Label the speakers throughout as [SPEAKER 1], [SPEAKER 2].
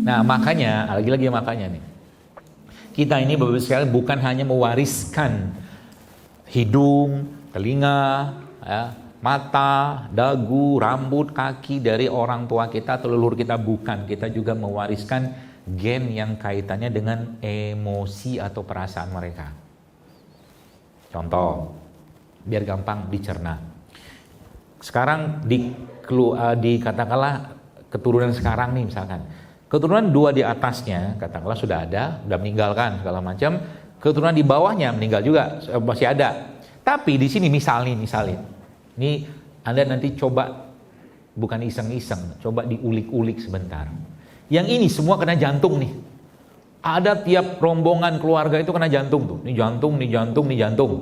[SPEAKER 1] Nah makanya, lagi-lagi makanya nih, kita ini Bapak Ibu sekalian bukan hanya mewariskan hidung, telinga, ya, mata, dagu, rambut, kaki dari orang tua kita atau leluhur kita, bukan. Kita juga mewariskan gen yang kaitannya dengan emosi atau perasaan mereka. Contoh, biar gampang dicerna. Sekarang katakanlah keturunan sekarang nih misalkan. Keturunan 2 di atasnya katakanlah sudah ada, sudah meninggalkan segala macam. Keturunan di bawahnya meninggal juga, masih ada. Tapi di sini misalnya, ini Anda nanti coba, bukan iseng-iseng, coba diulik-ulik sebentar. Yang ini semua kena jantung nih. Ada tiap rombongan keluarga itu kena jantung tuh. Ini jantung, ini jantung, ini jantung.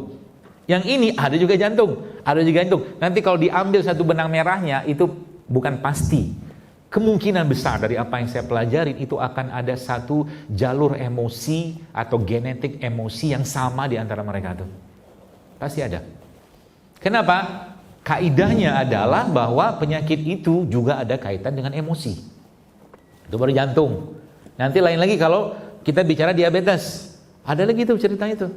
[SPEAKER 1] Yang ini ada juga jantung, ada juga jantung. Nanti kalau diambil satu benang merahnya itu bukan pasti. Kemungkinan besar dari apa yang saya pelajarin itu akan ada satu jalur emosi atau genetik emosi yang sama di antara mereka tuh. Pasti ada. Kenapa? Kaidahnya adalah bahwa penyakit itu juga ada kaitan dengan emosi. Itu baru jantung. Nanti lain lagi kalau kita bicara diabetes. Ada lagi tuh ceritanya tuh.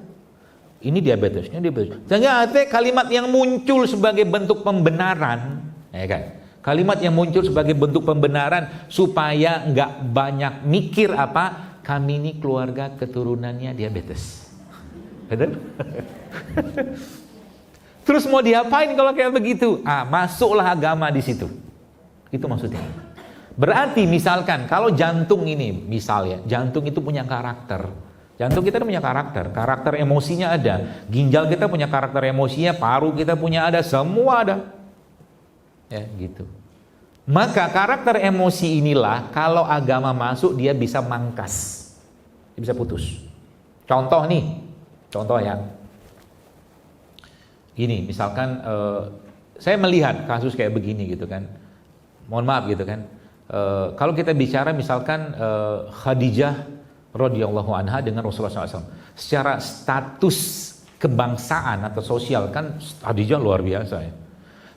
[SPEAKER 1] Ini diabetes, ini diabetes. Sehingga artinya kalimat yang muncul sebagai bentuk pembenaran, ya kan? Kalimat yang muncul sebagai bentuk pembenaran supaya nggak banyak mikir apa, kami ini keluarga keturunannya diabetes. Betul? Terus mau diapain kalau kayak begitu? Masuklah agama di situ. Itu maksudnya. Berarti misalkan kalau jantung ini, misalnya jantung itu punya karakter. Jantung kita punya karakter emosinya ada. Ginjal kita punya karakter emosinya, paru kita punya ada, semua ada. Ya, gitu. Maka karakter emosi inilah kalau agama masuk dia bisa mangkas. Dia bisa putus. Contoh ya. Gini, misalkan saya melihat kasus kayak begini gitu kan. Mohon maaf gitu kan. Kalau kita bicara misalkan Khadijah radhiyallahu anha dengan Rasulullah SAW. Secara status kebangsaan atau sosial kan Khadijah luar biasa ya.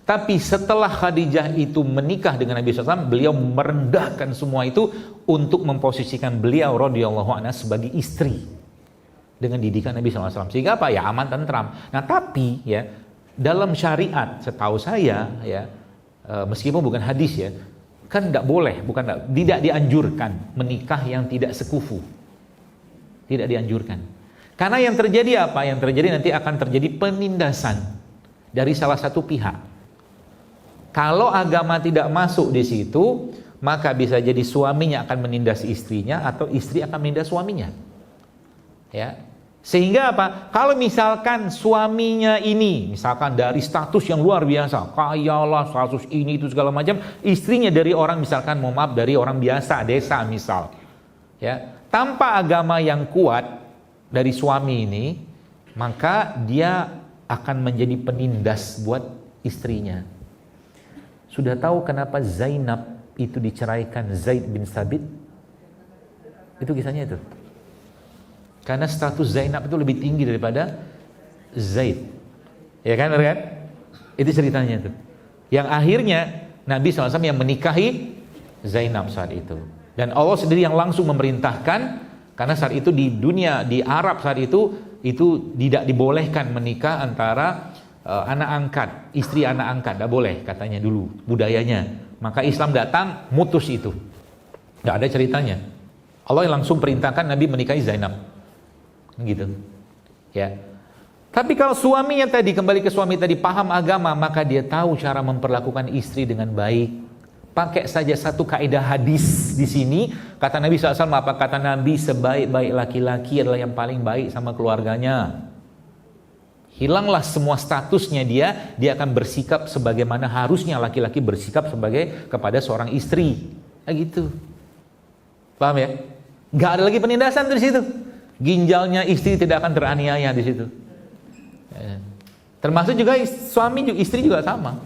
[SPEAKER 1] Tapi setelah Khadijah itu menikah dengan Nabi SAW, beliau merendahkan semua itu untuk memposisikan beliau radhiyallahu anha sebagai istri dengan didikan Nabi SAW. Sehingga apa ya, aman tentram. Nah tapi ya dalam syariat setahu saya ya, meskipun bukan hadis ya, kan tidak dianjurkan menikah yang tidak sekufu. Tidak dianjurkan. Karena yang terjadi apa? Yang terjadi nanti akan terjadi penindasan dari salah satu pihak. Kalau agama tidak masuk di situ, maka bisa jadi suaminya akan menindas istrinya atau istri akan menindas suaminya. Ya. Sehingga apa? Kalau misalkan suaminya ini, misalkan dari status yang luar biasa, kayalah, status ini itu segala macam, istrinya dari orang misalkan dari orang biasa, desa misal. Ya. Tanpa agama yang kuat dari suami ini, maka dia akan menjadi penindas buat istrinya. Sudah tahu kenapa Zainab itu diceraikan Zaid bin Sabit? Itu kisahnya itu. Karena status Zainab itu lebih tinggi daripada Zaid. Ya kan? Itu ceritanya itu. Yang akhirnya Nabi SAW yang menikahi Zainab saat itu. Dan Allah sendiri yang langsung memerintahkan, karena saat itu di dunia, di Arab saat itu tidak dibolehkan menikah antara anak angkat, istri anak angkat, tidak boleh katanya dulu budayanya. Maka Islam datang mutus itu, tidak ada ceritanya. Allah yang langsung perintahkan Nabi menikahi Zainab, gitu. Ya. Tapi kalau suaminya tadi, kembali ke suami tadi, paham agama, maka dia tahu cara memperlakukan istri dengan baik. Pakai saja satu kaidah hadis di sini, kata Nabi SAW, apa kata Nabi, sebaik-baik laki-laki adalah yang paling baik sama keluarganya. Hilanglah semua statusnya dia akan bersikap sebagaimana harusnya laki-laki bersikap kepada seorang istri. Nah, gitu. Paham ya? Gak ada lagi penindasan di situ. Ginjalnya istri tidak akan teraniaya di situ. Termasuk juga suami, istri juga sama.